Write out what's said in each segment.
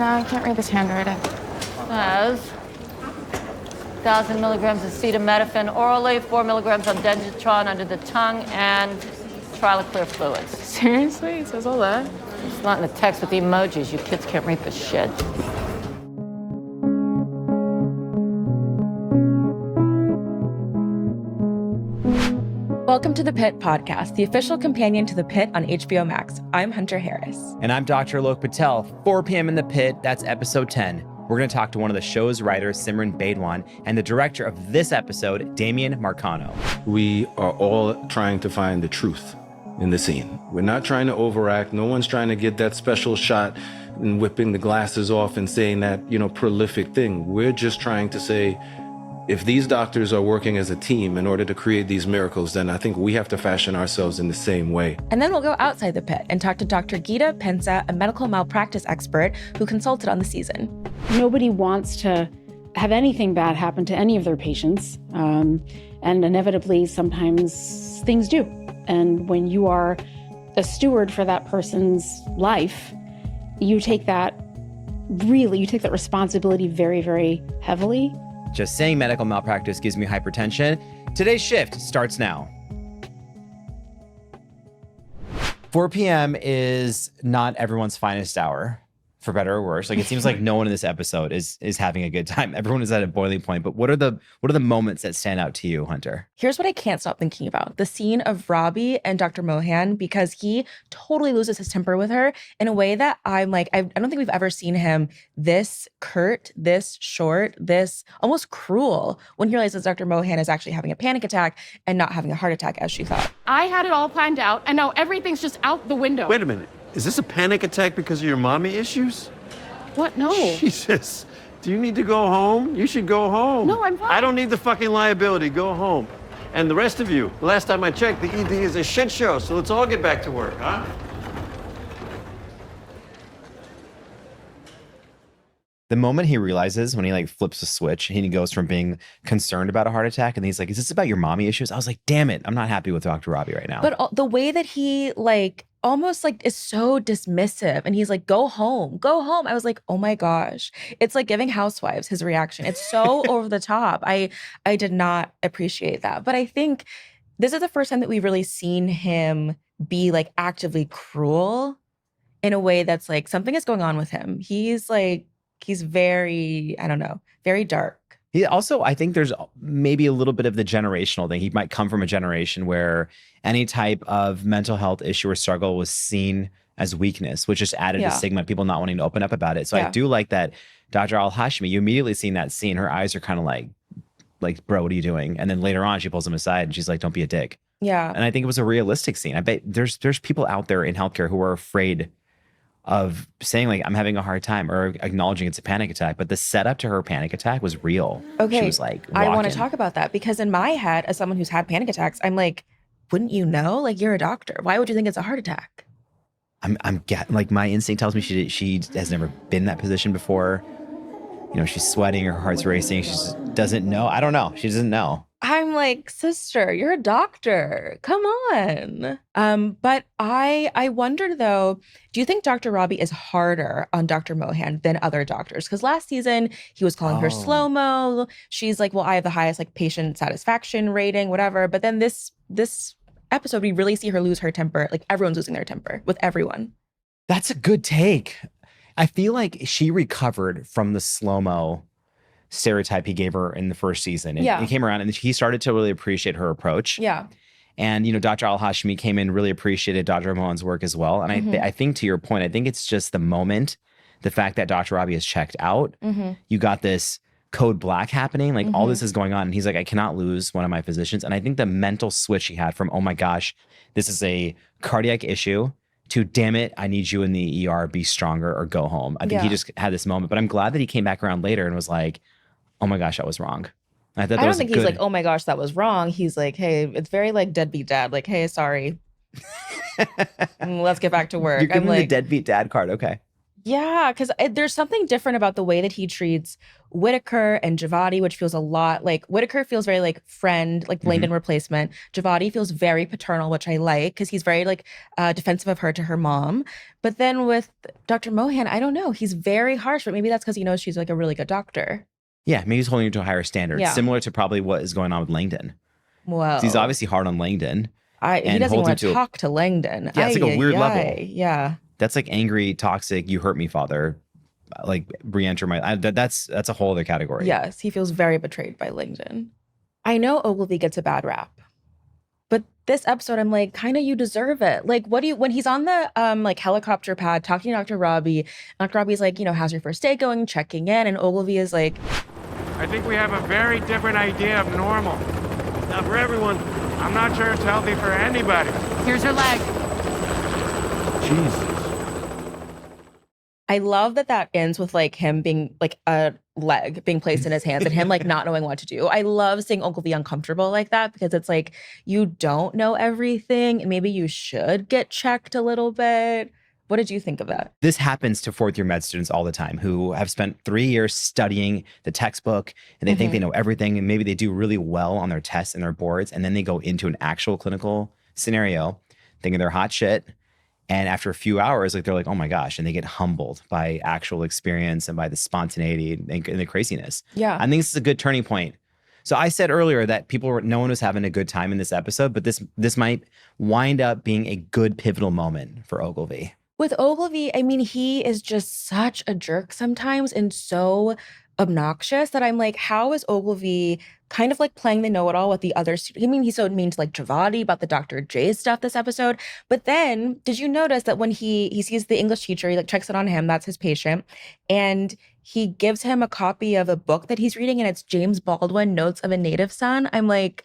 know, I can't read this handwriting. As 1,000 milligrams of acetaminophen orally, 4 milligrams of denditron under the tongue, and trial of clear fluids. Seriously? It says all that? It's not in the text with the emojis. You kids can't read this shit. Welcome to the Pitt podcast, the official companion to the Pitt on HBO Max. I'm Hunter Harris. And I'm Dr. Alok Patel. 4 p.m. in the Pitt, that's episode 10. We're going to talk to one of the show's writers, Simran Baidwan, and the director of this episode, Damien Marcano. We are all trying to find the truth in the scene. We're not trying to overact. No one's trying to get that special shot and whipping the glasses off and saying that, prolific thing. We're just trying to say, if these doctors are working as a team in order to create these miracles, then I think we have to fashion ourselves in the same way. And then we'll go outside the Pitt and talk to Dr. Geeta Pensa, a medical malpractice expert who consulted on the season. Nobody wants to have anything bad happen to any of their patients. And inevitably, sometimes things do. And when you are a steward for that person's life, you take that responsibility very, very heavily. Just saying medical malpractice gives me hypertension. Today's shift starts now. 4 p.m. is not everyone's finest hour, for better or worse. Like, it seems like no one in this episode is having a good time. Everyone is at a boiling point. But what are the moments that stand out to you, Hunter? Here's what I can't stop thinking about. The scene of Robbie and Dr. Mohan, because he totally loses his temper with her in a way that I'm like, I don't think we've ever seen him this curt, this short, this almost cruel when he realizes Dr. Mohan is actually having a panic attack and not having a heart attack as she thought. I had it all planned out, and now everything's just out the window. Wait a minute. Is this a panic attack because of your mommy issues? What? No. Jesus. Do you need to go home? You should go home. No, I'm fine. I don't need the fucking liability. Go home. And the rest of you, the last time I checked, the ED is a shit show, so let's all get back to work, huh? The moment he realizes when he flips a switch and he goes from being concerned about a heart attack and he's like, is this about your mommy issues? I was like, damn it, I'm not happy with Dr. Robbie right now. But the way that he almost is so dismissive and he's like, go home. I was like, oh my gosh. It's like Giving Housewives, his reaction. It's so over the top. I did not appreciate that. But I think this is the first time that we've really seen him be actively cruel in a way that's something is going on with him. He's very, I don't know, very dark. He also, I think there's maybe a little bit of the generational thing. He might come from a generation where any type of mental health issue or struggle was seen as weakness, which just added to stigma, people not wanting to open up about it. So I do like that Dr. Al-Hashmi, you immediately seen that scene. Her eyes are kind of like, bro, what are you doing? And then later on, she pulls him aside and she's like, don't be a dick. Yeah. And I think it was a realistic scene. I bet there's people out there in healthcare who are afraid of saying I'm having a hard time or acknowledging it's a panic attack. But the setup to her panic attack was real. Okay. She was I want to talk about that because in my head, as someone who's had panic attacks, I'm like, wouldn't you know? You're a doctor. Why would you think it's a heart attack? My instinct tells me she has never been in that position before. She's sweating, her heart's racing. She just doesn't know. I don't know. She doesn't know. I'm like, sister, you're a doctor. Come on. But I wondered though, do you think Dr. Robbie is harder on Dr. Mohan than other doctors? Because last season he was calling her slow-mo. She's like, well, I have the highest patient satisfaction rating, whatever. But then this episode, we really see her lose her temper. Everyone's losing their temper with everyone. That's a good take. I feel like she recovered from the slow-mo stereotype he gave her in the first season. He came around and he started to really appreciate her approach. Yeah. And, Dr. Al-Hashmi came in, really appreciated Dr. Mohan's work as well. And I think to your point, I think it's just the moment, the fact that Dr. Robbie is checked out, you got this code black happening, all this is going on. And he's like, I cannot lose one of my physicians. And I think the mental switch he had from, oh my gosh, this is a cardiac issue, to damn it, I need you in the ER, be stronger or go home. I think he just had this moment. But I'm glad that he came back around later and was like, oh my gosh, that was wrong. I don't think he's like, oh my gosh, that was wrong. He's like, hey, it's very deadbeat dad. Hey, sorry. Let's get back to work. You're giving me the deadbeat dad card. Okay. Yeah, because there's something different about the way that he treats Whitaker and Javati, which feels a lot like Whitaker feels very like friend, like Langdon replacement. Javati feels very paternal, which I like because he's very like defensive of her to her mom. But then with Dr. Mohan, I don't know. He's very harsh, but maybe that's because he knows she's like a really good doctor. Yeah, maybe he's holding her to a higher standard, Yeah. similar to probably what is going on with Langdon. Well, 'Cause he's obviously hard on Langdon. he and doesn't holds want him to to a- talk to Langdon. Yeah, it's like a weird level. Yeah. That's like angry, toxic, you hurt me, father. Like re-enter that's a whole other category. Yes, he feels very betrayed by Langdon. I know Ogilvy gets a bad rap, but this episode, I'm like, kind of you deserve it. Like, when he's on the like helicopter pad talking to Dr. Robbie, Dr. Robbie's like, how's your first day going? Checking in, and Ogilvy is like, I think we have a very different idea of normal. Not for everyone. I'm not sure it's healthy for anybody. Here's your leg. Jesus. I love that ends with like him being like a leg being placed in his hands and him like not knowing what to do. I love seeing Ogilvy uncomfortable like that because it's like you don't know everything and maybe you should get checked a little bit. What did you think of that? This happens to fourth year med students all the time who have spent 3 years studying the textbook and they think they know everything and maybe they do really well on their tests and their boards and then they go into an actual clinical scenario thinking they're hot shit. And after a few hours, like they're like, oh my gosh, and they get humbled by actual experience and by the spontaneity and the craziness. Yeah. I think this is a good turning point. So I said earlier that no one was having a good time in this episode, but this might wind up being a good pivotal moment for Ogilvy. With Ogilvy, I mean, he is just such a jerk sometimes and so obnoxious that I'm like, how is Ogilvy kind of like playing the know-it-all with the other students? I mean, he's so mean to like Javati about the Dr. J stuff this episode. But then did you notice that when he sees the English teacher, he like checks it on him, that's his patient, and he gives him a copy of a book that he's reading and it's James Baldwin, Notes of a Native Son. I'm like,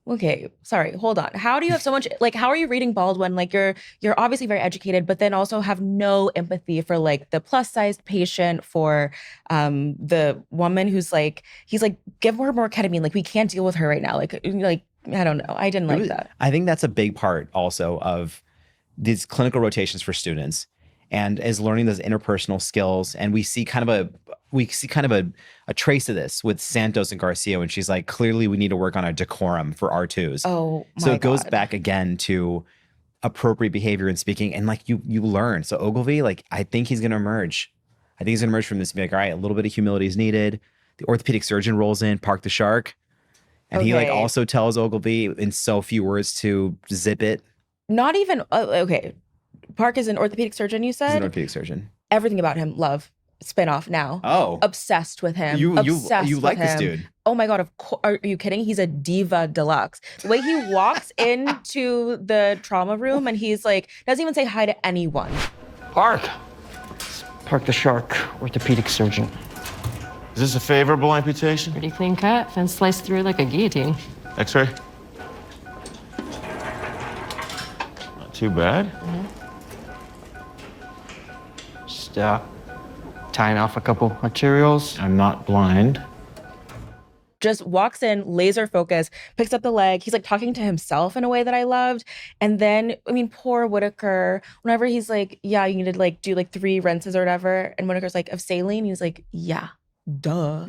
okay, sorry, hold on. How do you have so much, like, how are you reading Baldwin? Like, you're obviously very educated, but then also have no empathy for, like, the plus-sized patient, for the woman who's, like, he's like, give her more ketamine. Like, we can't deal with her right now. Like, I don't know. I didn't like that. I think that's a big part also of these clinical rotations for students and is learning those interpersonal skills. And we see kind of a trace of this with Santos and Garcia when she's like, clearly we need to work on our decorum for R2s. Oh, my So it goes God. back again to appropriate behavior and speaking. And like you learn. So Ogilvy, like, I think he's going to emerge. I think he's going to emerge from this and be like, all right, a little bit of humility is needed. The orthopedic surgeon rolls in, Park the Shark. And he like Okay. also tells Ogilvy in so few words to zip it. Not even, okay. Park is an orthopedic surgeon, you He's said? an orthopedic surgeon. Everything about him, love. Spinoff now. Oh. Obsessed with him. You Obsessed with like this him. dude. Oh my God, of course. Are you kidding? He's a diva deluxe. The way he walks into the trauma room and he's like, doesn't even say hi to anyone. Park the Shark, orthopedic surgeon. Is this a favorable amputation? Pretty clean cut. Fence sliced through like a guillotine. X-ray? Not too bad. Just tying off a couple arterioles. I'm not blind. Just walks in, laser focus, picks up the leg. He's like talking to himself in a way that I loved. And then, I mean, poor Whitaker, whenever he's like, yeah, you need to like do like 3 rinses or whatever. And Whitaker's like, of saline? He's like, yeah, duh.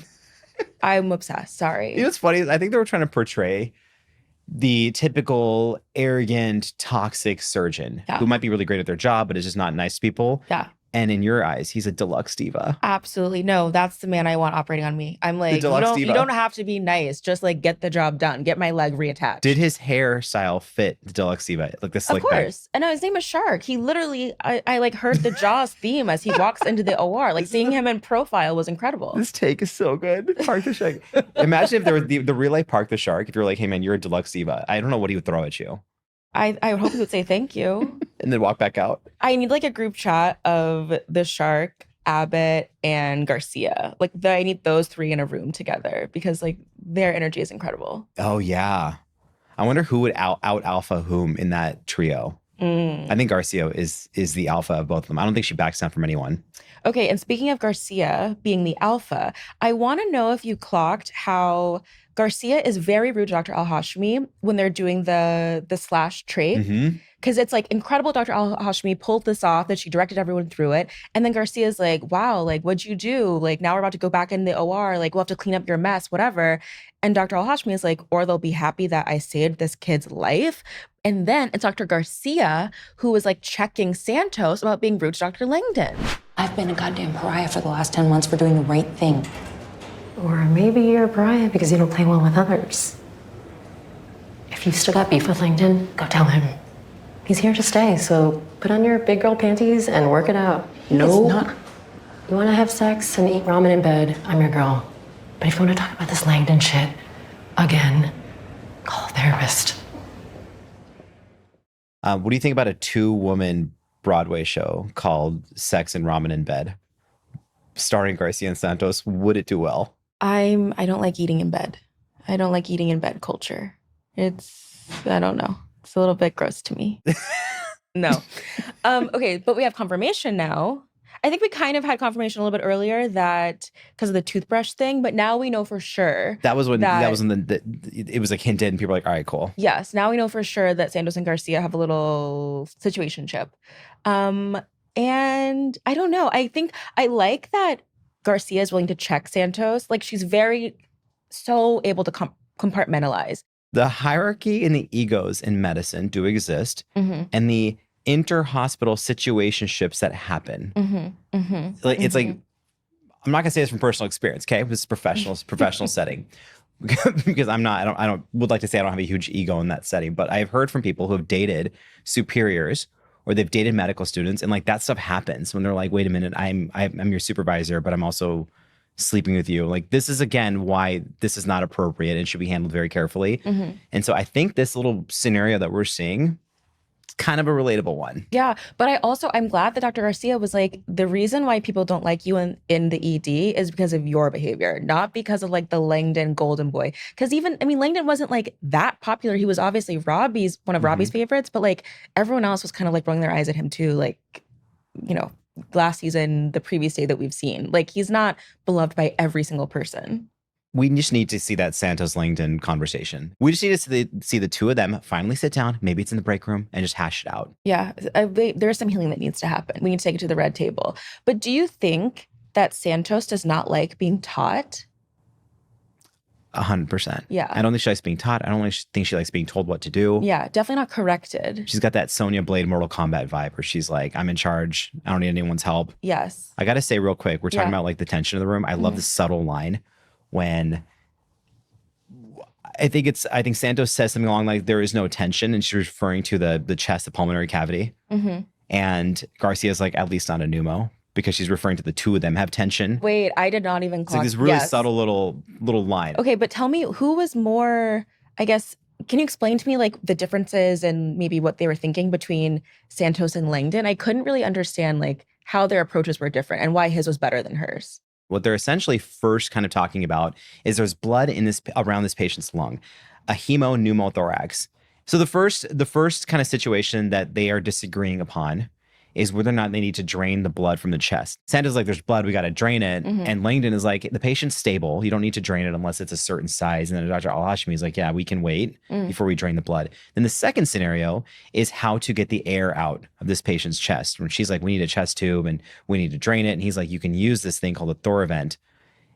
I'm obsessed. Sorry. You know what's funny? I think they were trying to portray the typical arrogant, toxic surgeon who might be really great at their job, but is just not nice to people. Yeah. And in your eyes, he's a deluxe diva. Absolutely. No, that's the man I want operating on me. I'm like, deluxe you diva. don't have to be nice. Just like get the job done. Get my leg reattached. Did his hairstyle fit the deluxe diva? Like the Of slick back? course. And his name is Shark. He literally, I like heard the Jaws theme as he walks into the OR. Like seeing him in profile was incredible. This take is so good. Park the Shark. Imagine if there was the real life Park the Shark. If you're like, hey man, you're a deluxe diva. I don't know what he would throw at you. I would hope he would say thank you. And then walk back out. I need like a group chat of the Shark, Abbott, and Garcia. Like I need those 3 in a room together because like their energy is incredible. Oh yeah. I wonder who would out alpha whom in that trio. I think Garcia is the alpha of both of them. I don't think she backs down from anyone. Okay, and speaking of Garcia being the alpha, I want to know if you clocked how Garcia is very rude to Dr. Al-Hashmi when they're doing the slash trait. Mm-hmm. Because it's like incredible Dr. Al-Hashmi pulled this off, that she directed everyone through it. And then Garcia's like, wow, like, what'd you do? Like, now we're about to go back in the OR. Like, we'll have to clean up your mess, whatever. And Dr. Al-Hashmi is like, or they'll be happy that I saved this kid's life. And then it's Dr. Garcia who was like checking Santos about being rude to Dr. Langdon. I've been a goddamn pariah for the last 10 months for doing the right thing. Or maybe you're a pariah because you don't play well with others. If you've still got beef with Langdon, go tell him. He's here to stay, so put on your big girl panties and work it out. No. You want to have sex and eat ramen in bed, I'm your girl. But if you want to talk about this Langdon shit again, call a therapist. What do you think about a 2-woman Broadway show called Sex and Ramen in Bed, starring Garcia and Santos? Would it do well? I don't like eating in bed. I don't like eating in bed culture. I don't know. It's a little bit gross to me. No. Okay, but we have confirmation now. I think we kind of had confirmation a little bit earlier that because of the toothbrush thing, but now we know for sure. That was when it was like hinted, and people were like, all right, cool. Yes, now we know for sure that Santos and Garcia have a little situationship. And I don't know. I think I like that Garcia is willing to check Santos. Like, she's so able to compartmentalize. The hierarchy and the egos in medicine do exist, and the inter-hospital situationships that happen. It's like, I'm not gonna say this from personal experience, okay? This is professional setting. Because I would like to say I don't have a huge ego in that setting, but I've heard from people who have dated superiors or they've dated medical students, and like that stuff happens when they're like, wait a minute, I'm your supervisor, but I'm also sleeping with you. Like, this is again why this is not appropriate and should be handled very carefully. And so I think this little scenario that we're seeing, it's kind of a relatable one. Yeah, but I'm glad that Dr. Garcia was like, the reason why people don't like you in the ED is because of your behavior, not because of like the Langdon golden boy. Because Langdon wasn't like that popular. He was obviously one of Robbie's favorites, but like everyone else was kind of like rolling their eyes at him too. Like, you know, last season, the previous day that we've seen. Like, he's not beloved by every single person. We just need to see that Santos Langdon conversation. We just need to see the two of them finally sit down. Maybe it's in the break room and just hash it out. Yeah, there's some healing that needs to happen. We need to take it to the red table. But do you think that Santos does not like being taught? 100%. Yeah. I don't think she likes being taught. I don't think she likes being told what to do. Yeah, definitely not corrected. She's got that Sonya Blade Mortal Kombat vibe where she's like, I'm in charge. I don't need anyone's help. Yes. I got to say real quick, we're talking about like the tension of the room. I love the subtle line when I think Santos says something along like there is no tension, and she's referring to the chest, the pulmonary cavity. And Garcia's like, at least not a pneumo, because she's referring to the two of them have tension. Wait, I did not even clock. It's like this really subtle little line. Okay, but tell me, who was more, I guess, can you explain to me like the differences and maybe what they were thinking between Santos and Langdon? I couldn't really understand like how their approaches were different and why his was better than hers. What they're essentially first kind of talking about is there's blood around this patient's lung, a pneumothorax. So the first kind of situation that they are disagreeing upon is whether or not they need to drain the blood from the chest. Santa's like, there's blood, we got to drain it. And Langdon is like, the patient's stable. You don't need to drain it unless it's a certain size. And then Dr. Al-Hashmi is like, yeah, we can wait before we drain the blood. Then the second scenario is how to get the air out of this patient's chest. When she's like, we need a chest tube and we need to drain it. And he's like, you can use this thing called a Thoravent.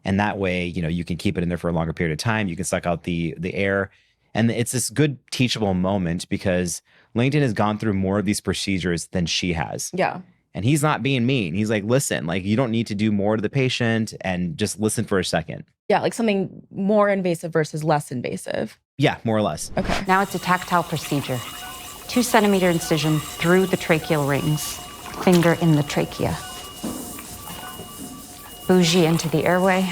And that way, you know, you can keep it in there for a longer period of time. You can suck out the air. And it's this good teachable moment because Langdon has gone through more of these procedures than she has. Yeah. And he's not being mean. He's like, listen, like you don't need to do more to the patient and just listen for a second. Yeah, like something more invasive versus less invasive. Yeah, more or less. Okay. Now it's a tactile procedure. 2-centimeter incision through the tracheal rings. Finger in the trachea. Bougie into the airway.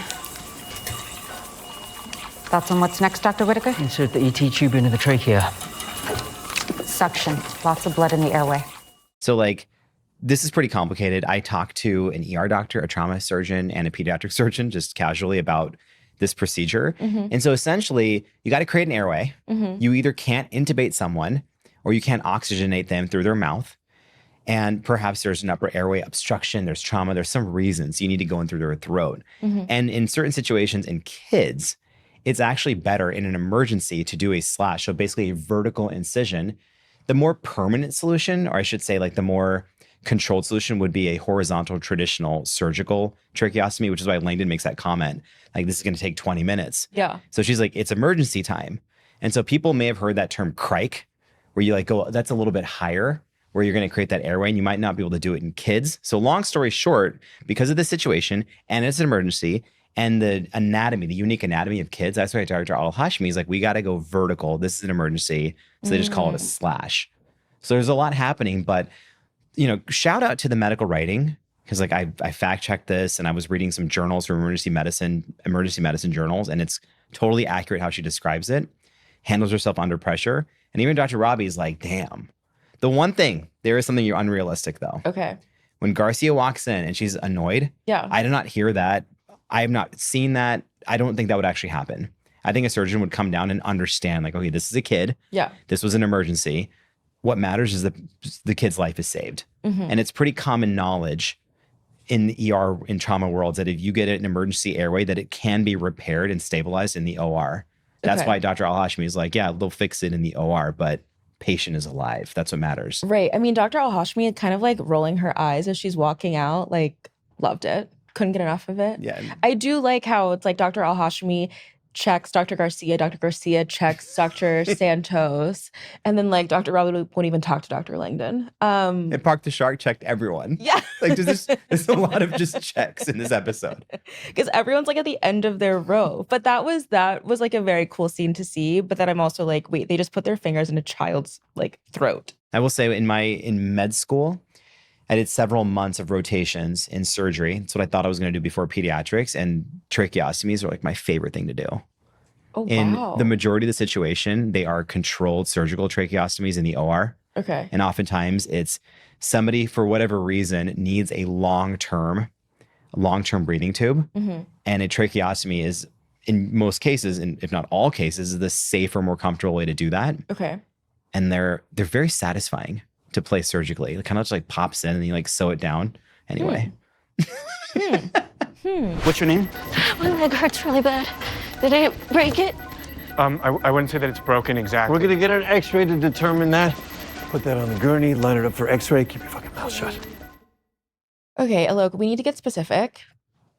Thoughts on what's next, Dr. Whitaker? Insert the ET tube into the trachea. Suction. Lots of blood in the airway. So like, this is pretty complicated. I talked to an ER doctor, a trauma surgeon, and a pediatric surgeon just casually about this procedure. And so essentially, you got to create an airway. You either can't intubate someone or you can't oxygenate them through their mouth. And perhaps there's an upper airway obstruction, there's trauma, there's some reasons you need to go in through their throat. And in certain situations in kids, it's actually better in an emergency to do a slash. So basically a vertical incision. The more permanent solution, or I should say like the more controlled solution, would be a horizontal traditional surgical tracheostomy, which is why Langdon makes that comment. Like, this is going to take 20 minutes. Yeah. So she's like, it's emergency time. And so people may have heard that term crike, where you like go, that's a little bit higher, where you're going to create that airway, and you might not be able to do it in kids. So long story short, because of the situation and it's an emergency and the anatomy, the unique anatomy of kids, that's why Dr. Al-Hashmi is like, we got to go vertical. This is an emergency. So they just call it a slash. So there's a lot happening, but shout out to the medical writing, because like I fact checked this, and I was reading some journals from emergency medicine journals, and it's totally accurate how she describes it. Handles herself under pressure. And even Dr. Robbie is like, damn. The one thing, there is something unrealistic though. Okay. When Garcia walks in and she's annoyed, Yeah. I did not hear that. I have not seen that. I don't think that would actually happen. I think a surgeon would come down and understand, like, okay, this is a kid. Yeah. This was an emergency. What matters is that the kid's life is saved. Mhm. And it's pretty common knowledge in the ER, in trauma worlds, that if you get an emergency airway, that it can be repaired and stabilized in the OR. That's Okay. why Dr. Al-Hashmi is like, yeah, they'll fix it in the OR, but patient is alive. That's what matters. Right. I mean, Dr. Al-Hashmi kind of like rolling her eyes as she's walking out, like, loved it. Couldn't get enough of it. Yeah. I do like how it's like Dr. Al-Hashmi checks Dr. Garcia checks Dr. Santos, and then like Dr. Robbie won't even talk to Dr. Langdon. And Park the Shark checked everyone. Yeah. Like there's a lot of just checks in this episode. Because everyone's like at the end of their row. But that was like a very cool scene to see. But then I'm also like, wait, they just put their fingers in a child's like throat. I will say in med school, I did several months of rotations in surgery. That's what I thought I was going to do before pediatrics, and tracheostomies are like my favorite thing to do. Oh, In wow. the majority of the situation, they are controlled surgical tracheostomies in the OR. Okay. And oftentimes it's somebody, for whatever reason, needs a long-term breathing tube. Mm-hmm. And a tracheostomy is, in most cases, and if not all cases, the safer, more comfortable way to do that. Okay. And they're very satisfying to place surgically. It kind of just like pops in and you like sew it down. Anyway. What's your name? My leg hurts really bad. Did I break it? I wouldn't say that it's broken exactly. We're gonna get an x-ray to determine that. Put that on the gurney, line it up for x-ray, keep your fucking mouth shut. Okay, Alok, we need to get specific.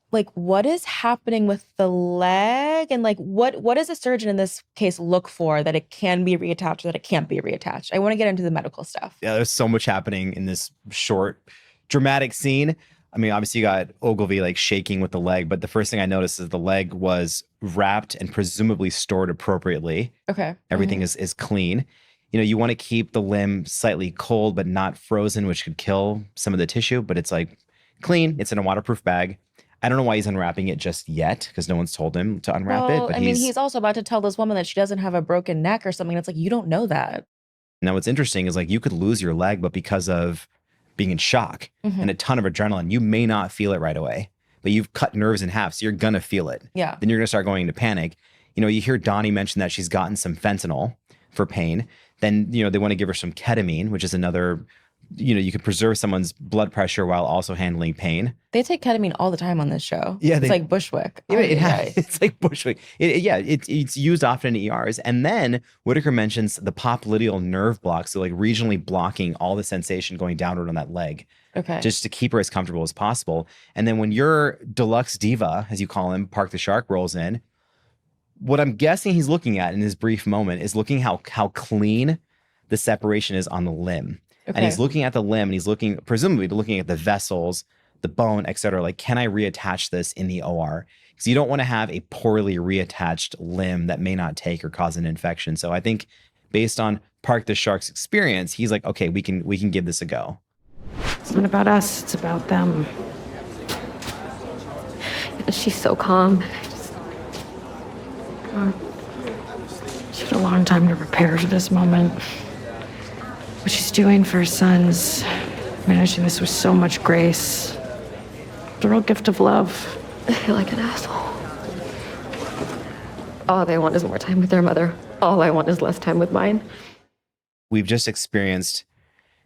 Like, what is happening with the leg? And like, what does a surgeon in this case look for that it can be reattached or that it can't be reattached? I want to get into the medical stuff. Yeah, there's so much happening in this short, dramatic scene. I mean, obviously you got Ogilvy like shaking with the leg, but the first thing I noticed is the leg was wrapped and presumably stored appropriately. Okay. Everything is clean. You want to keep the limb slightly cold, but not frozen, which could kill some of the tissue, but it's like clean. It's in a waterproof bag. I don't know why he's unwrapping it just yet, because no one's told him to unwrap it. But I mean, he's also about to tell this woman that she doesn't have a broken neck or something. It's like, you don't know that. Now, what's interesting is like you could lose your leg, but because of being in shock and a ton of adrenaline, you may not feel it right away. But you've cut nerves in half, so you're gonna feel it. Yeah. Then you're gonna start going into panic. You hear Donnie mention that she's gotten some fentanyl for pain. Then, they want to give her some ketamine, which is another, you can preserve someone's blood pressure while also handling pain. They take ketamine all the time on this show. Yeah, it's like Bushwick. Yeah, it's like Bushwick. It's used often in ERs. And then Whitaker mentions the popliteal nerve block, so like regionally blocking all the sensation going downward on that leg. Okay. Just to keep her as comfortable as possible. And then when your deluxe diva, as you call him, Park the Shark, rolls in, what I'm guessing he's looking at in this brief moment is looking how clean the separation is on the limb. Okay. And he's looking at the limb, and he's presumably looking at the vessels, the bone, et cetera. Like, can I reattach this in the OR? Because you don't want to have a poorly reattached limb that may not take or cause an infection. So I think based on Park the Shark's experience, he's like, okay, we can give this a go. It's not about us, it's about them. She's so calm. God. She had a long time to prepare for this moment. What she's doing for her sons, managing this with so much grace. The real gift of love. I feel like an asshole. All they want is more time with their mother. All I want is less time with mine. We've just experienced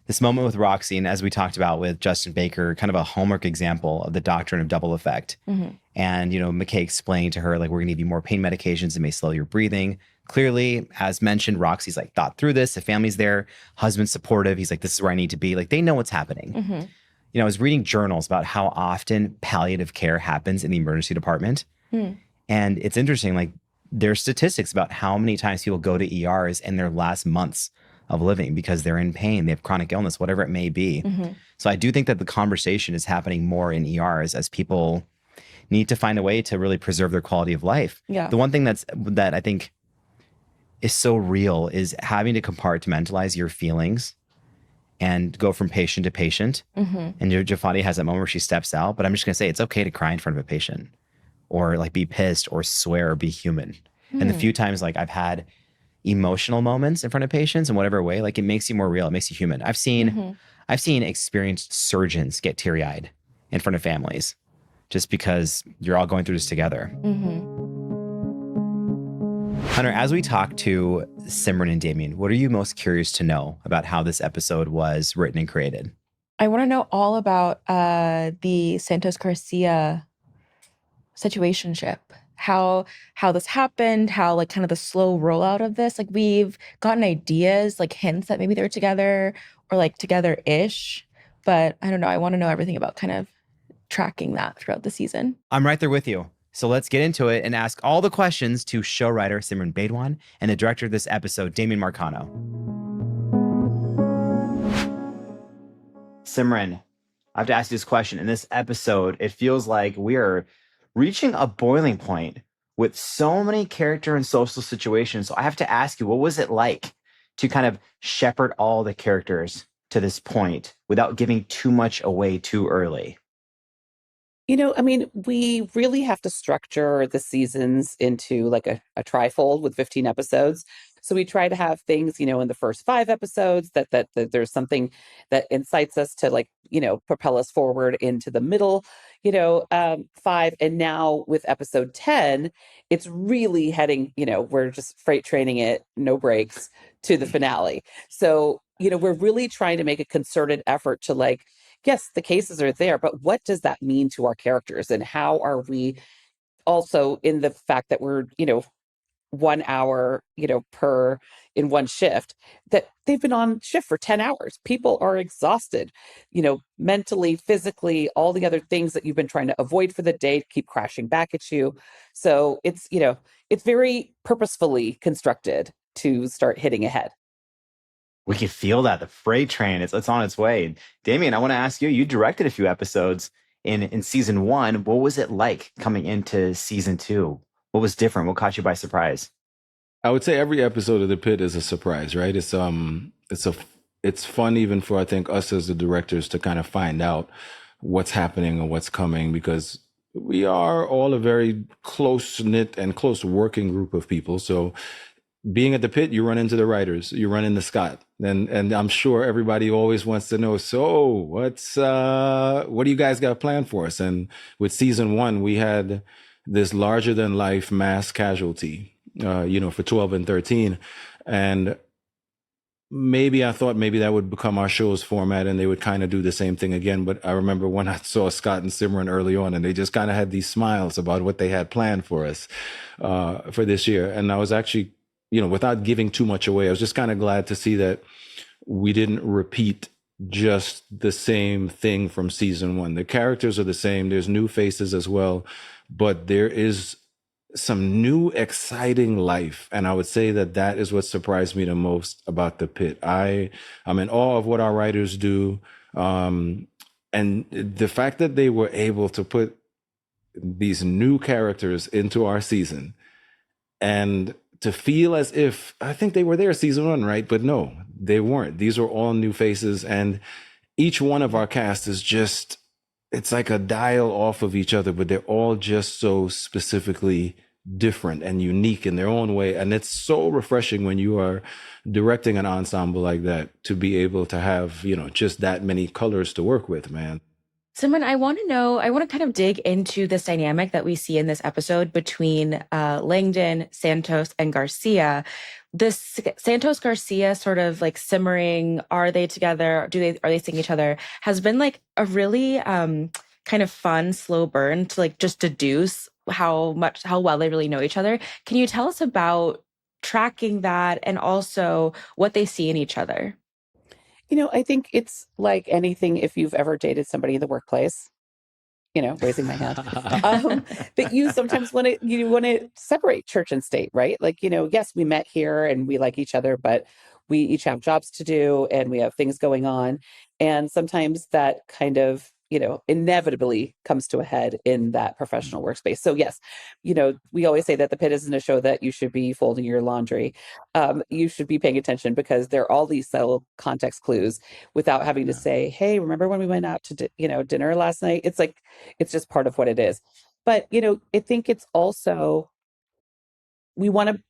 this moment with Roxy, and as we talked about with Justin Baker, kind of a hallmark example of the doctrine of double effect. Mm-hmm. And, McKay explained to her, like, we're going to give you more pain medications that may slow your breathing. Clearly, as mentioned, Roxy's like thought through this. The family's there, husband's supportive. He's like, this is where I need to be. Like, they know what's happening. Mm-hmm. I was reading journals about how often palliative care happens in the emergency department. Hmm. And it's interesting, like, there's statistics about how many times people go to ERs in their last months of living because they're in pain, they have chronic illness, whatever it may be. Mm-hmm. So I do think that the conversation is happening more in ERs as people need to find a way to really preserve their quality of life. Yeah. The one thing that I think is so real is having to compartmentalize your feelings and go from patient to patient. Mm-hmm. And Jafati has that moment where she steps out, but I'm just going to say it's okay to cry in front of a patient or like be pissed or swear or be human. And the few times like I've had emotional moments in front of patients in whatever way, like it makes you more real. It makes you human. I've seen experienced surgeons get teary-eyed in front of families just because you're all going through this together. Hunter, as we talk to Simran and Damien, what are you most curious to know about how this episode was written and created? I want to know all about the Santos Garcia situationship, how this happened, how like kind of the slow rollout of this. Like we've gotten ideas, like hints that maybe they're together or like together-ish, but I don't know. I want to know everything about kind of tracking that throughout the season. I'm right there with you. So let's get into it and ask all the questions to show writer Simran Baidwan and the director of this episode, Damien Marcano. Simran, I have to ask you this question. In this episode, it feels like we are reaching a boiling point with so many character and social situations. So I have to ask you, what was it like to kind of shepherd all the characters to this point without giving too much away too early? We really have to structure the seasons into like a trifold with 15 episodes. So we try to have things, in the first 5 episodes that there's something that incites us to like, propel us forward into the middle, 5. And now with episode 10, it's really heading, we're just freight training it, no breaks to the finale. So, we're really trying to make a concerted effort to like, yes, the cases are there, but what does that mean to our characters? And how are we also in the fact that we're, 1 hour, per in one shift, that they've been on shift for 10 hours. People are exhausted, mentally, physically, all the other things that you've been trying to avoid for the day keep crashing back at you. So it's, it's very purposefully constructed to start hitting ahead. We can feel that. The freight train, it's on its way. Damien, I want to ask you, you directed a few episodes in season 1. What was it like coming into season 2? What was different? What caught you by surprise? I would say every episode of The Pitt is a surprise, right? It's fun even for, I think, us as the directors to kind of find out what's happening or what's coming, because we are all a very close-knit and close working group of people. So being at The Pitt, you run into the writers, you run into Scott, and I'm sure everybody always wants to know, so what do you guys got planned for us? And with season 1, we had this larger than life mass casualty, for 12 and 13. And I thought maybe that would become our show's format and they would kind of do the same thing again. But I remember when I saw Scott and Simran early on, and they just kind of had these smiles about what they had planned for us for this year. And I was actually, without giving too much away, I was just kind of glad to see that we didn't repeat just the same thing from season 1. The characters are the same. There's new faces as well, but there is some new exciting life. And I would say that is what surprised me the most about The Pitt. I'm in awe of what our writers do. And the fact that they were able to put these new characters into our season and to feel as if, I think they were there season 1, right? But no, they weren't. These were all new faces. And each one of our cast is just, it's like a dial off of each other, but they're all just so specifically different and unique in their own way. And it's so refreshing when you are directing an ensemble like that to be able to have, just that many colors to work with, man. Simran, I want to kind of dig into this dynamic that we see in this episode between Langdon, Santos, and Garcia. This Santos Garcia sort of like simmering, are they together? Are they seeing each other? Has been like a really kind of fun, slow burn to like just deduce how well they really know each other. Can you tell us about tracking that and also what they see in each other? I think it's like anything if you've ever dated somebody in the workplace, raising my hand, that you sometimes want to separate church and state, right? Like, yes, we met here and we like each other, but we each have jobs to do and we have things going on. And sometimes that kind of, inevitably comes to a head in that professional workspace. So yes, we always say that The Pit isn't a show that you should be folding your laundry. You should be paying attention because there are all these subtle context clues without having to say, hey, remember when we went out to, dinner last night? It's like, it's just part of what it is. But, I think it's also, we want to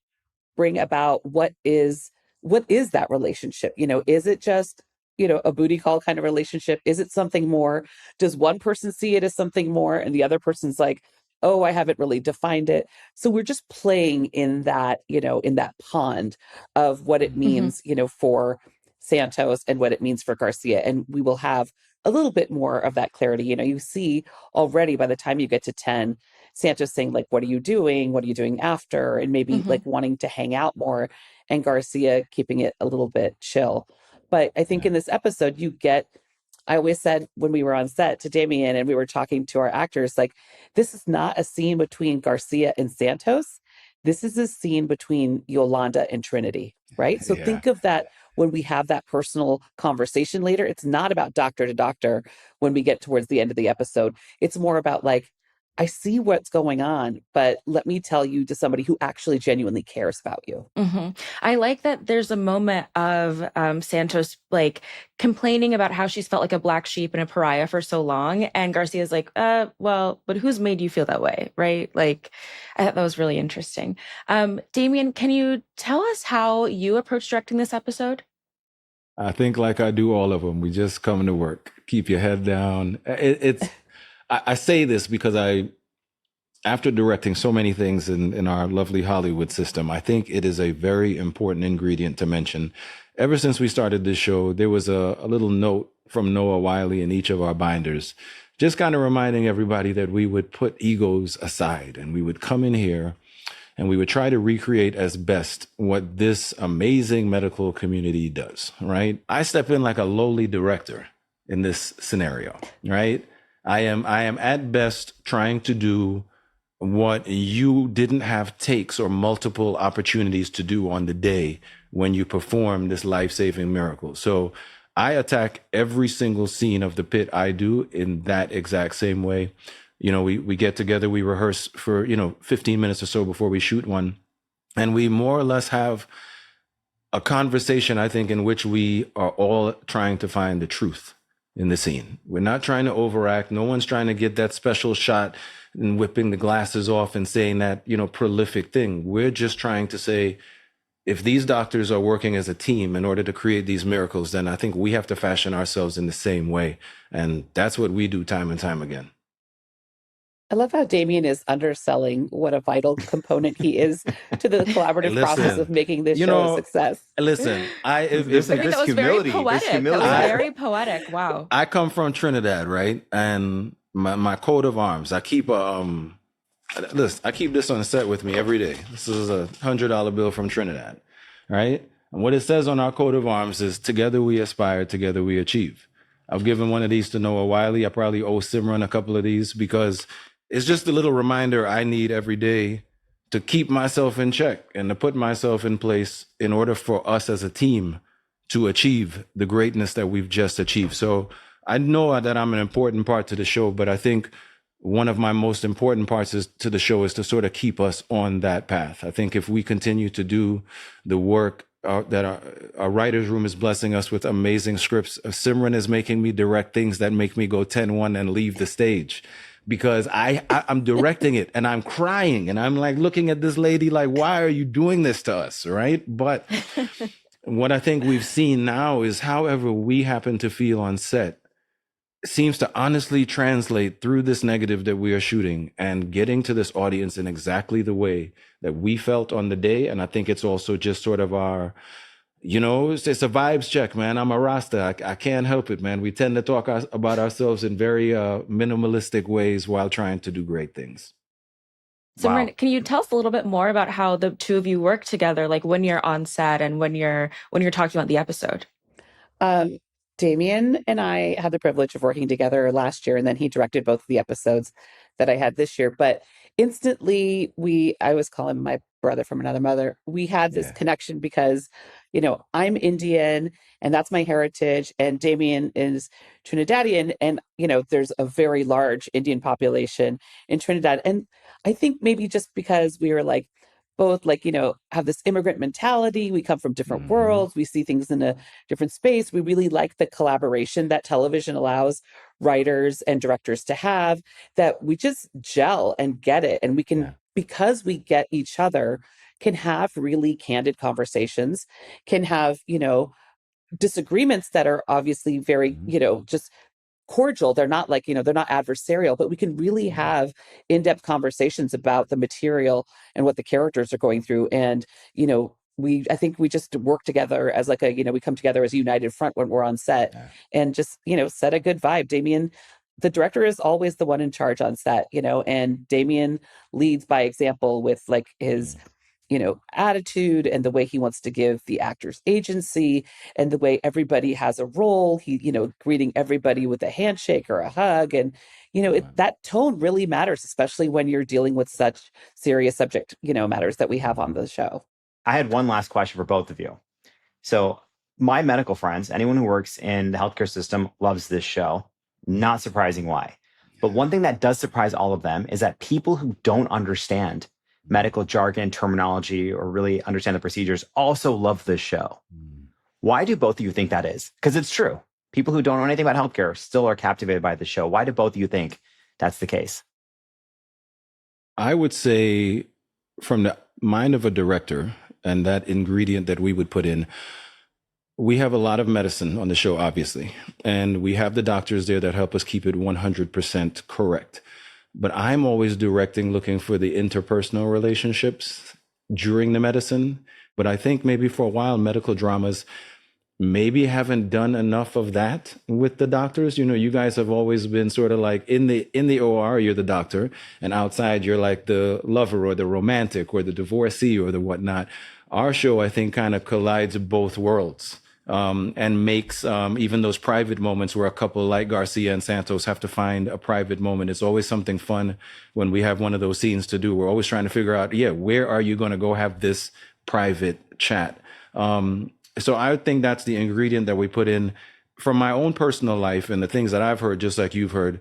bring about what is that relationship? Is it just, a booty call kind of relationship? Is it something more? Does one person see it as something more and the other person's like, oh, I haven't really defined it. So we're just playing in that, in that pond of what it means, for Santos and what it means for Garcia. And we will have a little bit more of that clarity. You see already by the time you get to 10, Santos saying like, what are you doing? What are you doing after? And maybe like wanting to hang out more, and Garcia keeping it a little bit chill. But I think in this episode, I always said when we were on set to Damien and we were talking to our actors, like, this is not a scene between Garcia and Santos. This is a scene between Yolanda and Trinity, right? So think of that when we have that personal conversation later. It's not about doctor to doctor when we get towards the end of the episode. It's more about like, I see what's going on, but let me tell you to somebody who actually genuinely cares about you. I like that there's a moment of Santos like complaining about how she's felt like a black sheep and a pariah for so long. And Garcia's like, well, but who's made you feel that way? Right? Like, I thought that was really interesting. Damien, can you tell us how you approached directing this episode? I think like I do all of them, we just come to work, keep your head down. I say this because after directing so many things in our lovely Hollywood system, I think it is a very important ingredient to mention. Ever since we started this show, there was a little note from Noah Wiley in each of our binders, just kind of reminding everybody that we would put egos aside and we would come in here and we would try to recreate as best what this amazing medical community does, right? I step in like a lowly director in this scenario, right? I am at best trying to do what you didn't have takes or multiple opportunities to do on the day when you perform this life-saving miracle. So I attack every single scene of The Pit I do in that exact same way. We get together, we rehearse for, 15 minutes or so before we shoot one. And we more or less have a conversation, I think, in which we are all trying to find the truth in the scene. We're not trying to overact. No one's trying to get that special shot and whipping the glasses off and saying that, prolific thing. We're just trying to say, if these doctors are working as a team in order to create these miracles, then I think we have to fashion ourselves in the same way. And that's what we do time and time again. I love how Damien is underselling what a vital component he is to the collaborative process of making this show a success. Listen, This humility. That was very poetic. Wow. I come from Trinidad, right? And my coat of arms, I keep I keep this on set with me every day. This is a $100 bill from Trinidad, right? And what it says on our coat of arms is, together we aspire, together we achieve. I've given one of these to Noah Wiley. I probably owe Simran a couple of these because it's just a little reminder I need every day to keep myself in check and to put myself in place in order for us as a team to achieve the greatness that we've just achieved. So I know that I'm an important part to the show, but I think one of my most important parts to the show is to sort of keep us on that path. I think if we continue to do the work that our writer's room is blessing us with amazing scripts, Simran is making me direct things that make me go 10-1 and leave the stage. Because I'm directing it and I'm crying and I'm like looking at this lady like, why are you doing this to us, right? But what I think we've seen now is however we happen to feel on set seems to honestly translate through this negative that we are shooting and getting to this audience in exactly the way that we felt on the day. And I think it's also just sort of our it's a vibes check, man. I'm a Rasta. I can't help it, man. We tend to talk about ourselves in very minimalistic ways while trying to do great things. Simran, can you tell us a little bit more about how the two of you work together, like when you're on set and when you're talking about the episode? Damien and I had the privilege of working together last year, and then he directed both of the episodes that I had this year. But instantly, I always call him my brother from another mother. We had this connection because, I'm Indian and that's my heritage, and Damien is Trinidadian, and there's a very large Indian population in Trinidad. And I think maybe just because we were like both have this immigrant mentality, we come from different worlds, we see things in a different space. We really like the collaboration that television allows writers and directors to have, that we just gel and get it. And we can, because we get each other, can have really candid conversations, can have, disagreements that are obviously very, just cordial. They're not they're not adversarial, but we can really have in-depth conversations about the material and what the characters are going through. And, I think we just work together as we come together as a united front when we're on set and just, set a good vibe. Damien, the director, is always the one in charge on set, and Damien leads by example with his attitude and the way he wants to give the actors agency and the way everybody has a role. He, greeting everybody with a handshake or a hug. And, that tone really matters, especially when you're dealing with such serious subject, matters that we have on the show. I had one last question for both of you. So my medical friends, anyone who works in the healthcare system, loves this show. Not surprising why. But one thing that does surprise all of them is that people who don't understand medical jargon, terminology, or really understand the procedures also love this show. Why do both of you think that is? Because it's true. People who don't know anything about healthcare still are captivated by the show. Why do both of you think that's the case? I would say, from the mind of a director and that ingredient that we would put in, we have a lot of medicine on the show, obviously, and we have the doctors there that help us keep it 100% correct. But I'm always directing, looking for the interpersonal relationships during the medicine. But I think maybe for a while, medical dramas maybe haven't done enough of that with the doctors. You guys have always been sort of like in the OR, you're the doctor, and outside you're like the lover or the romantic or the divorcee or the whatnot. Our show, I think, kind of collides both worlds. And makes even those private moments where a couple like Garcia and Santos have to find a private moment. It's always something fun when we have one of those scenes to do. We're always trying to figure out, where are you going to go have this private chat? So I think that's the ingredient that we put in. From my own personal life and the things that I've heard, just like you've heard,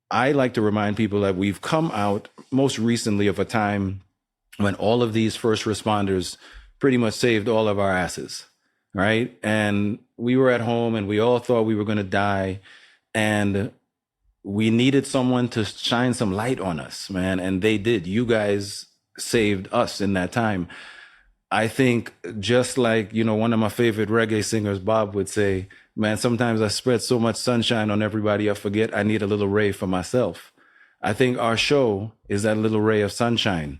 I like to remind people that we've come out most recently of a time when all of these first responders pretty much saved all of our asses. Right. And we were at home and we all thought we were going to die. And we needed someone to shine some light on us, man. And they did. You guys saved us in that time. I think just like, one of my favorite reggae singers, Bob, would say, man, sometimes I spread so much sunshine on everybody, I forget I need a little ray for myself. I think our show is that little ray of sunshine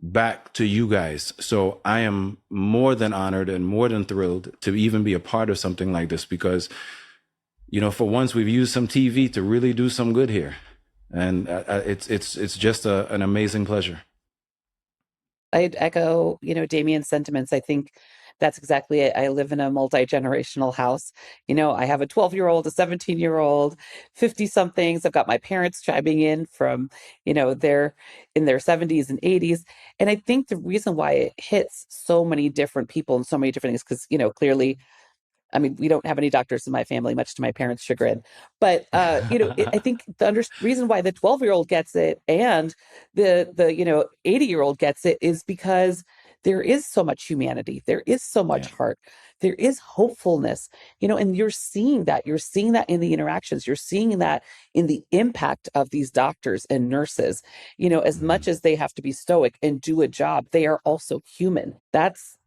back to you guys. So I am more than honored and more than thrilled to even be a part of something like this, because, for once we've used some TV to really do some good here. And it's just an amazing pleasure. I'd echo, Damien's sentiments. I think that's exactly it. I live in a multi-generational house. I have a 12-year-old, a 17-year-old, 50-somethings. I've got my parents chiming in from, they're in their 70s and 80s. And I think the reason why it hits so many different people and so many different things, because, clearly, I mean, we don't have any doctors in my family, much to my parents' chagrin. But, I think the reason why the 12-year-old gets it and the 80-year-old gets it is because there is so much humanity. There is so much heart. There is hopefulness, and you're seeing that. You're seeing that in the interactions. You're seeing that in the impact of these doctors and nurses. As much as they have to be stoic and do a job, they are also human. That's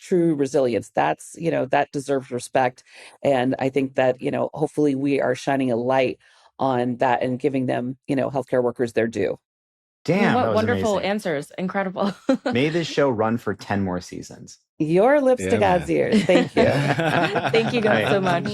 true resilience. That's, that deserves respect. And I think that, hopefully we are shining a light on that and giving them, healthcare workers their due. Damn, what that was wonderful amazing. answers. Incredible. May this show run for 10 more seasons. Your lips to God's ears. Thank you. Thank you guys so much.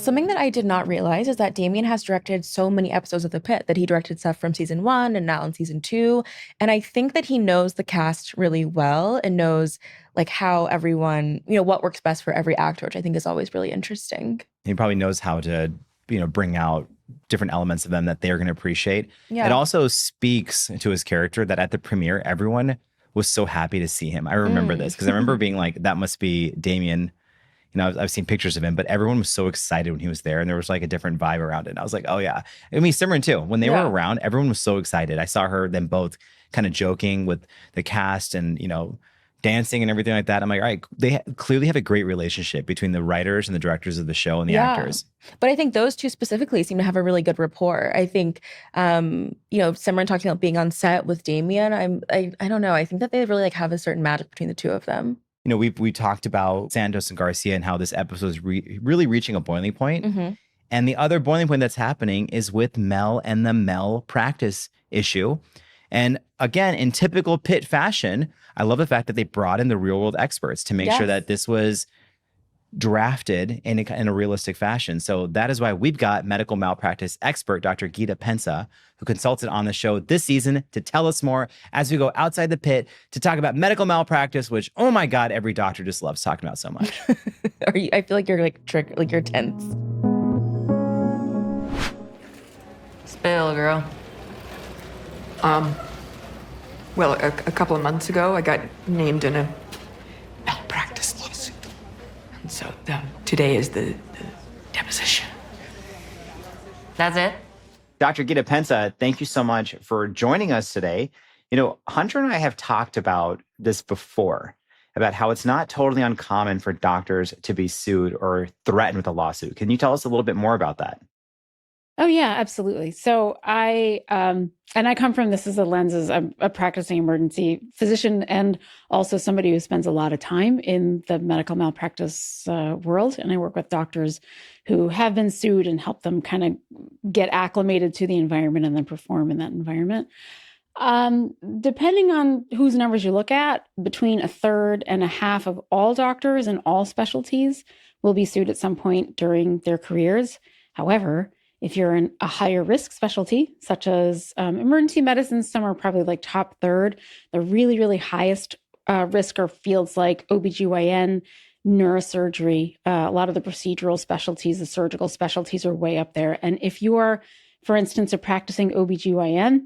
Something that I did not realize is that Damien has directed so many episodes of The Pitt, that he directed stuff from season 1 and now in season 2. And I think that he knows the cast really well and knows like how everyone, what works best for every actor, which I think is always really interesting. He probably knows how to, bring out different elements of them that they're going to appreciate. Yeah. It also speaks to his character that at the premiere, everyone was so happy to see him. I remember this because I remember being like, that must be Damien. I've seen pictures of him, but everyone was so excited when he was there, and there was like a different vibe around it. And I was like, oh yeah. I mean, Simran too. When they were around, everyone was so excited. I saw them both kind of joking with the cast and, dancing and everything like that. I'm like, all right, they clearly have a great relationship between the writers and the directors of the show and the actors. But I think those two specifically seem to have a really good rapport. I think, Simran talking about being on set with Damien, I don't know. I think that they really have a certain magic between the two of them. We talked about Santos and Garcia and how this episode is really reaching a boiling point. Mm-hmm. And the other boiling point that's happening is with Mel and the malpractice issue. And again, in typical Pitt fashion, I love the fact that they brought in the real world experts to make sure that this was drafted in a realistic fashion. So that is why we've got medical malpractice expert, Dr. Geeta Pensa, who consulted on the show this season to tell us more as we go outside the pit to talk about medical malpractice, which, oh my God, every doctor just loves talking about so much. I feel like you're you're tense. Spill, girl. Well, a couple of months ago, I got named in a malpractice lawsuit. And so today is the deposition. That's it? Dr. Geeta Pensa, thank you so much for joining us today. Hunter and I have talked about this before, about how it's not totally uncommon for doctors to be sued or threatened with a lawsuit. Can you tell us a little bit more about that? Oh, yeah, absolutely. So I come from this as a lens as a practicing emergency physician and also somebody who spends a lot of time in the medical malpractice world. And I work with doctors who have been sued and help them kind of get acclimated to the environment and then perform in that environment. Depending on whose numbers you look at, between a third and a half of all doctors in all specialties will be sued at some point during their careers. However, if you're in a higher risk specialty, such as emergency medicine, some are probably like top third. The really, really highest risk are fields like OBGYN, neurosurgery. A lot of the procedural specialties, the surgical specialties are way up there. And if you are, for instance, a practicing OBGYN,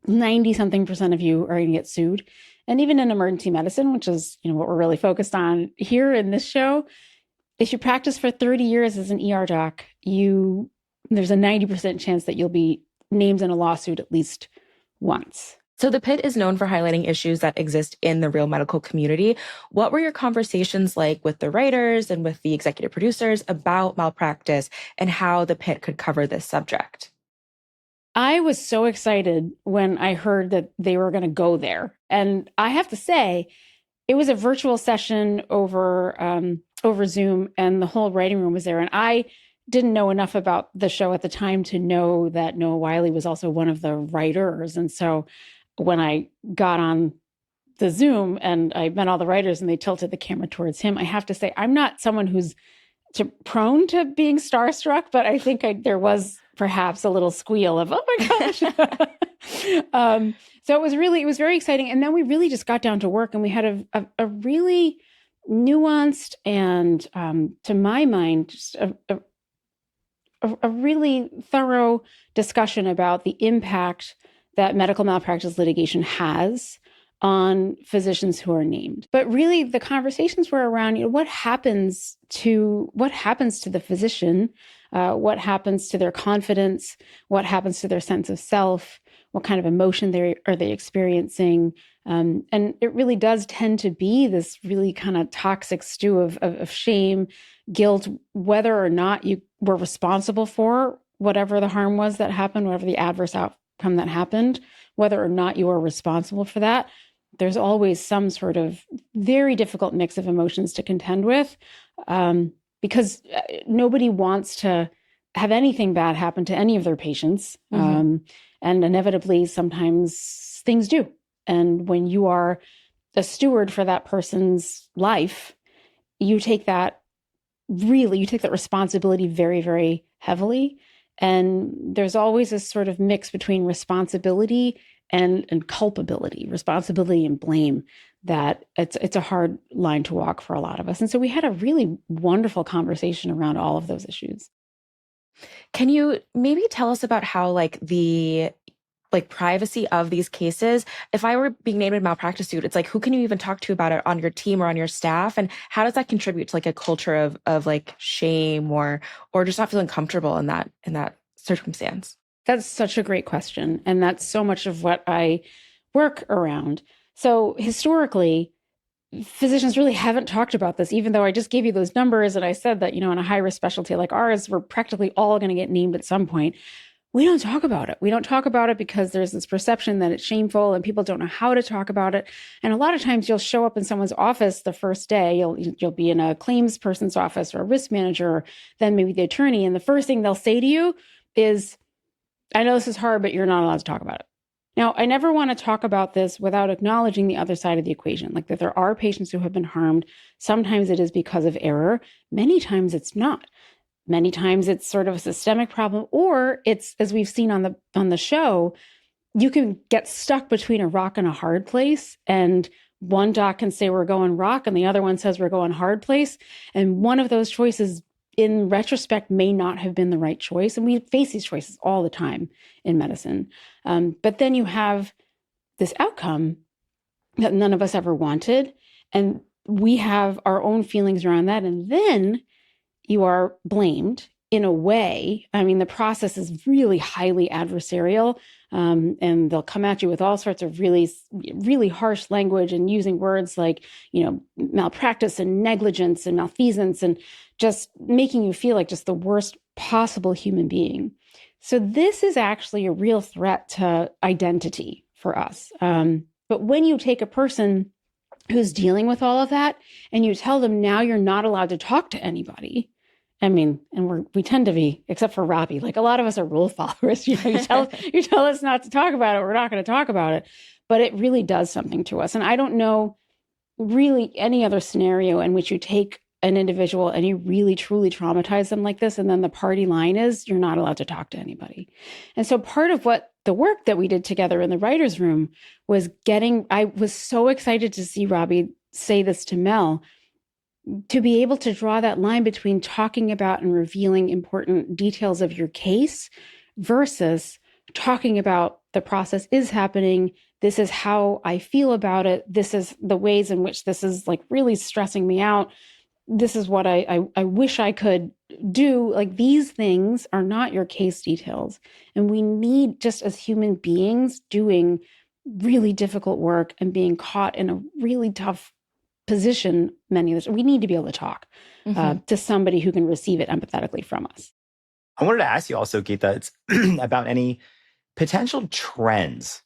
90-something% of you are going to get sued. And even in emergency medicine, which is what we're really focused on here in this show, if you practice for 30 years as an ER doc, there's a 90% chance that you'll be named in a lawsuit at least once. So the Pitt is known for highlighting issues that exist in the real medical community. What were your conversations like with the writers and with the executive producers about malpractice and how the Pitt could cover this subject? I was so excited when I heard that they were going to go there. And I have to say, it was a virtual session over Zoom, and the whole writing room was there. And I didn't know enough about the show at the time to know that Noah Wiley was also one of the writers. And so when I got on the Zoom and I met all the writers and they tilted the camera towards him, I have to say, I'm not someone who's prone to being starstruck, but I think there was perhaps a little squeal of, oh my gosh. So it was very exciting. And then we really just got down to work and we had a really nuanced and, to my mind, just a really thorough discussion about the impact that medical malpractice litigation has on physicians who are named. But really the conversations were around, what happens to the physician, what happens to their confidence, what happens to their sense of self, what kind of emotion are they experiencing. And it really does tend to be this really kind of toxic stew of shame, guilt, whether or not you were responsible for whatever the harm was that happened, whatever the adverse outcome that happened, whether or not you are responsible for that. There's always some sort of very difficult mix of emotions to contend with, because nobody wants to have anything bad happen to any of their patients. And inevitably, sometimes things do. And when you are a steward for that person's life, you take that responsibility very, very heavily. And there's always this sort of mix between responsibility and culpability, responsibility and blame, that it's a hard line to walk for a lot of us. And so we had a really wonderful conversation around all of those issues. Can you maybe tell us about how the privacy of these cases, if I were being named in a malpractice suit, it's like, who can you even talk to about it on your team or on your staff? And how does that contribute to a culture of shame or just not feeling comfortable in that circumstance? That's such a great question. And that's so much of what I work around. So historically, physicians really haven't talked about this, even though I just gave you those numbers and I said that, in a high-risk specialty like ours, we're practically all going to get named at some point. We don't talk about it. We don't talk about it because there's this perception that it's shameful and people don't know how to talk about it. And a lot of times you'll show up in someone's office the first day, you'll be in a claims person's office or a risk manager, or then maybe the attorney. And the first thing they'll say to you is, I know this is hard, but you're not allowed to talk about it. Now, I never want to talk about this without acknowledging the other side of the equation, like that there are patients who have been harmed. Sometimes it is because of error. Many times it's not. Many times it's sort of a systemic problem, or it's, as we've seen on the show, you can get stuck between a rock and a hard place. And one doc can say we're going rock and the other one says we're going hard place. And one of those choices in retrospect may not have been the right choice. And we face these choices all the time in medicine. But then you have this outcome that none of us ever wanted. And we have our own feelings around that. And then you are blamed in a way. I mean, the process is really highly adversarial. And they'll come at you with all sorts of really, really harsh language and using words like, malpractice and negligence and malfeasance and just making you feel like just the worst possible human being. So this is actually a real threat to identity for us. But when you take a person who's dealing with all of that and you tell them now you're not allowed to talk to anybody, I mean, and we tend to be, except for Robbie, like a lot of us are rule followers. You tell us not to talk about it, we're not going to talk about it. But it really does something to us. And I don't know really any other scenario in which you take an individual and you really truly traumatize them like this, and then the party line is you're not allowed to talk to anybody. And so part of what the work that we did together in the writer's room was I was so excited to see Robbie say this to Mel, to be able to draw that line between talking about and revealing important details of your case versus talking about the process is happening. This is how I feel about it. This is the ways in which this is really stressing me out. This is what I wish I could do. Like, these things are not your case details. And we need, just as human beings doing really difficult work and being caught in a really tough position, many of us, we need to be able to talk to somebody who can receive it empathetically from us. I wanted to ask you also, Geeta, about any potential trends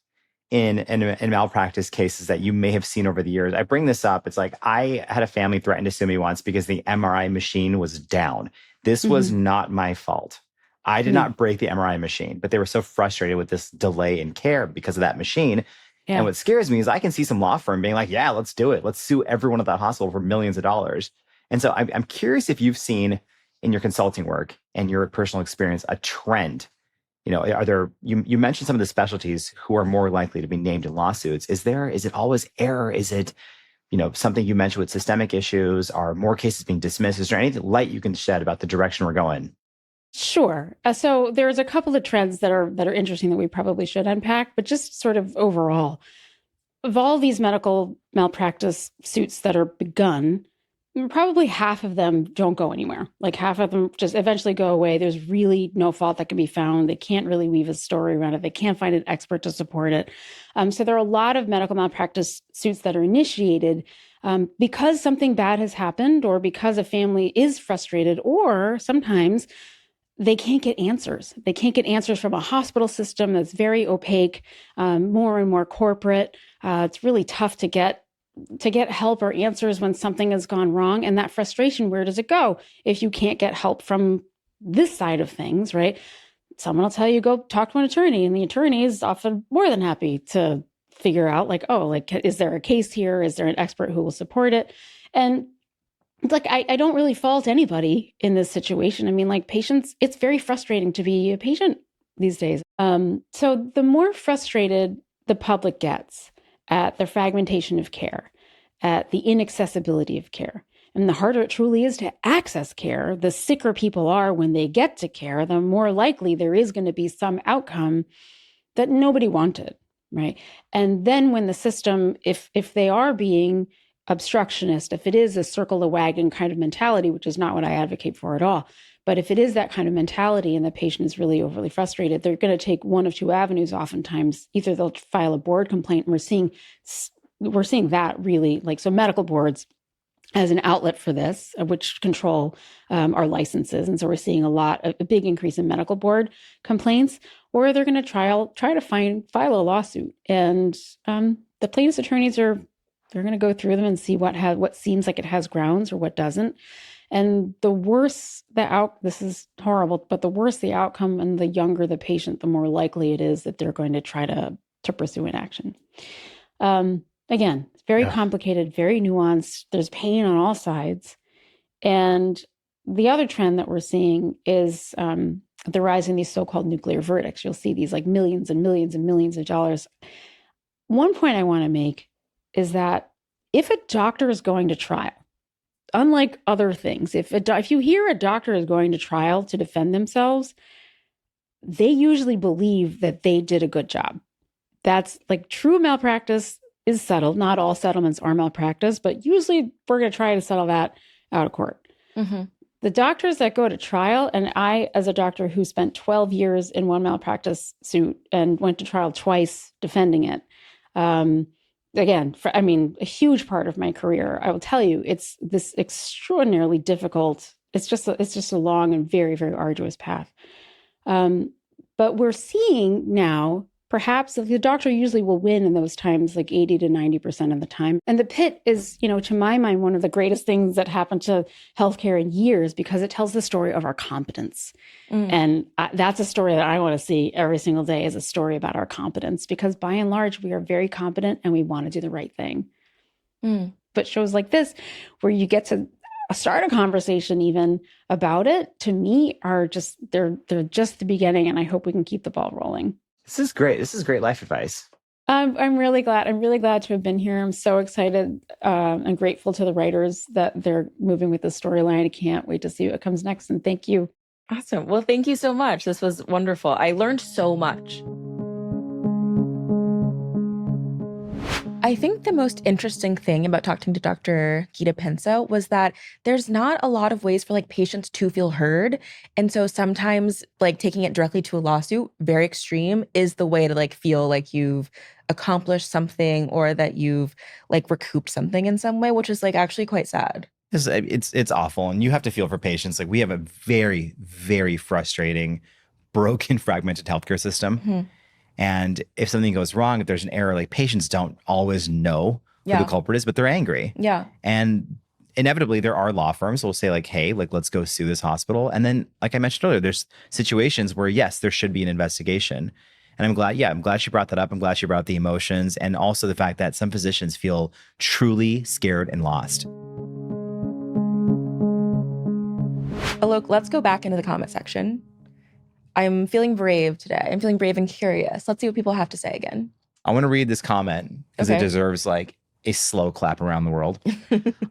in malpractice cases that you may have seen over the years. I bring this up. It's like, I had a family threaten to sue me once because the MRI machine was down. This was not my fault. I did not break the MRI machine, but they were so frustrated with this delay in care because of that machine. Yeah. And what scares me is I can see some law firm being like, yeah, let's do it. Let's sue everyone at that hospital for millions of dollars. And so I'm curious if you've seen in your consulting work and your personal experience a trend. Are there, you mentioned some of the specialties who are more likely to be named in lawsuits. Is it always error? Is it, something you mentioned with systemic issues? Are more cases being dismissed? Is there any light you can shed about the direction we're going? Sure. So there's a couple of trends that are interesting that we probably should unpack, but just sort of overall, of all these medical malpractice suits that are begun, probably half of them don't go anywhere. Like, half of them just eventually go away. There's really no fault that can be found. They can't really weave a story around it. They can't find an expert to support it. So there are a lot of medical malpractice suits that are initiated because something bad has happened, or because a family is frustrated, or sometimes they can't get answers. They can't get answers from a hospital system that's very opaque, more and more corporate. It's really tough to get help or answers when something has gone wrong. And that frustration, where does it go if you can't get help from this side of things, right? Someone will tell you, go talk to an attorney, and the attorney is often more than happy to figure out like, oh, like, is there a case here? Is there an expert who will support it? And like, I don't really fault anybody in this situation. I mean, like, patients, it's very frustrating to be a patient these days. So the more frustrated the public gets at the fragmentation of care, at the inaccessibility of care, and the harder it truly is to access care, the sicker people are when they get to care, the more likely there is going to be some outcome that nobody wanted, right? And then when the system, if they are being obstructionist, if it is a circle the wagon kind of mentality, which is not what I advocate for at all, but if it is that kind of mentality and the patient is really overly frustrated, they're going to take one of two avenues oftentimes. Either they'll file a board complaint, and we're seeing that really, like, so medical boards as an outlet for this, which control our licenses. And so we're seeing a big increase in medical board complaints, or they're going to try to file a lawsuit. And the plaintiff's attorneys they're going to go through them and see what seems like it has grounds or what doesn't. And the worse this is horrible, but the worse the outcome and the younger the patient, the more likely it is that they're going to try to pursue an action. Again, it's very complicated, very nuanced. There's pain on all sides. And the other trend that we're seeing is the rise in these so-called nuclear verdicts. You'll see these like millions and millions and millions of dollars. One point I want to make is that if a doctor is going to trial, unlike other things, if you hear a doctor is going to trial to defend themselves, they usually believe that they did a good job. That's like true malpractice is settled. Not all settlements are malpractice, but usually we're going to try to settle that out of court. Mm-hmm. The doctors that go to trial, and I, as a doctor who spent 12 years in one malpractice suit and went to trial twice defending it, again, a huge part of my career, I will tell you, it's this extraordinarily difficult. It's just a long and very, very arduous path. But we're seeing now, perhaps the doctor usually will win in those times, like 80 to 90% of the time. And the Pitt is, to my mind, one of the greatest things that happened to healthcare in years, because it tells the story of our competence. And that's a story that I want to see every single day, is a story about our competence, because by and large, we are very competent and we want to do the right thing. But shows like this, where you get to start a conversation even about it, to me, are just, they're just the beginning. And I hope we can keep the ball rolling. This is great. This is great life advice. I'm really glad. I'm really glad to have been here. I'm so excited and grateful to the writers that they're moving with the storyline. I can't wait to see what comes next. And thank you. Awesome. Well, thank you so much. This was wonderful. I learned so much. I think the most interesting thing about talking to Dr. Gita Pensa was that there's not a lot of ways for like patients to feel heard. And so sometimes like taking it directly to a lawsuit, very extreme, is the way to like feel like you've accomplished something or that you've like recouped something in some way, which is like actually quite sad. It's awful. And you have to feel for patients. Like we have a very, very frustrating, broken, fragmented healthcare system. Mm-hmm. And if something goes wrong, if there's an error, like patients don't always know who the culprit is, but they're angry. Yeah. And inevitably there are law firms who will say like, hey, like, let's go sue this hospital. And then, like I mentioned earlier, there's situations where, yes, there should be an investigation. And I'm glad she brought that up. I'm glad she brought the emotions and also the fact that some physicians feel truly scared and lost. Alok, let's go back into the comment section. I'm feeling brave today. I'm feeling brave and curious. Let's see what people have to say again. I want to read this comment because it deserves like a slow clap around the world.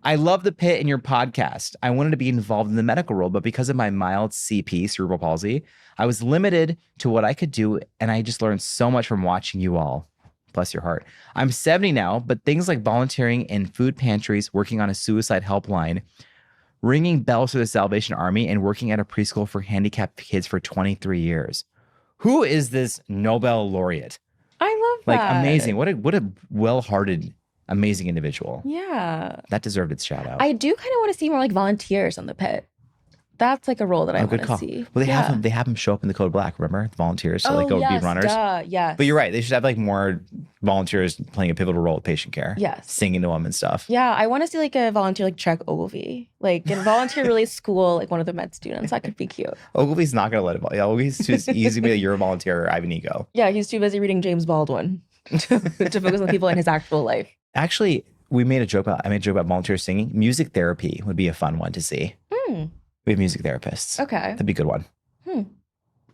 I love the Pitt in your podcast. I wanted to be involved in the medical world, but because of my mild CP, cerebral palsy, I was limited to what I could do. And I just learned so much from watching you all. Bless your heart. I'm 70 now, but things like volunteering in food pantries, working on a suicide helpline, ringing bells for the Salvation Army, and working at a preschool for handicapped kids for 23 years. Who is this Nobel laureate? I love that. Like, amazing. What a well-hearted, amazing individual. Yeah. That deserved its shout out. I do kind of want to see more like volunteers on the Pitt. That's like a role that I good want to call. see. Well, they have them show up in the Code Black, remember? The volunteers, so Oh, like go yes, be runners. yes. But you're right. They should have like more volunteers playing a pivotal role with patient care. Yes. Singing to them and stuff. Yeah, I want to see like a volunteer like Chuck Ogilvie, like in volunteer really school, like one of the med students. That could be cute. Ogilvy's not going to let it. Ogilvy's too easy to be a Euro volunteer or Ivan Ego. Yeah, he's too busy reading James Baldwin to focus on people in his actual life. Actually, I made a joke about volunteers singing. Music therapy would be a fun one to see. We have music therapists. Okay. That'd be a good one. Yeah.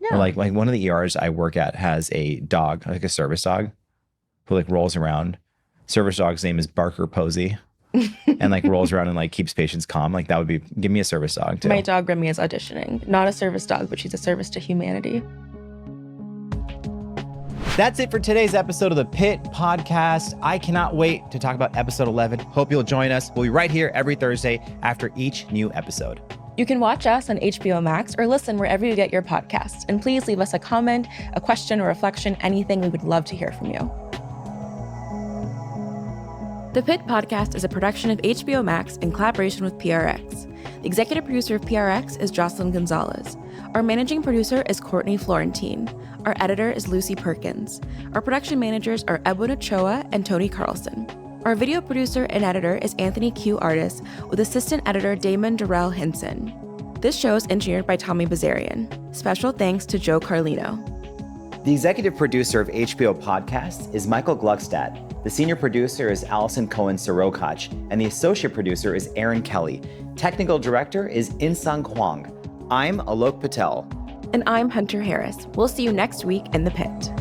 Or like one of the ERs I work at has a dog, like a service dog, who like rolls around. Service dog's name is Barker Posey. And like rolls around and like keeps patients calm. Like that would be, give me a service dog too. My dog Remy is auditioning. Not a service dog, but she's a service to humanity. That's it for today's episode of the Pitt Podcast. I cannot wait to talk about episode 11. Hope you'll join us. We'll be right here every Thursday after each new episode. You can watch us on HBO Max or listen wherever you get your podcasts. And please leave us a comment, a question, or reflection, anything. We would love to hear from you. The Pitt Podcast is a production of HBO Max in collaboration with PRX. The executive producer of PRX is Jocelyn Gonzalez. Our managing producer is Courtney Florentine. Our editor is Lucy Perkins. Our production managers are Edwin Ochoa and Tony Carlson. Our video producer and editor is Anthony Q. Artis, with assistant editor Damon Durrell Hinson. This show is engineered by Tommy Bazarian. Special thanks to Joe Carlino. The executive producer of HBO Podcasts is Michael Gluckstadt. The senior producer is Allison Cohen-Sirokach, and the associate producer is Aaron Kelly. Technical director is Insung Kwang. I'm Alok Patel. And I'm Hunter Harris. We'll see you next week in the Pit.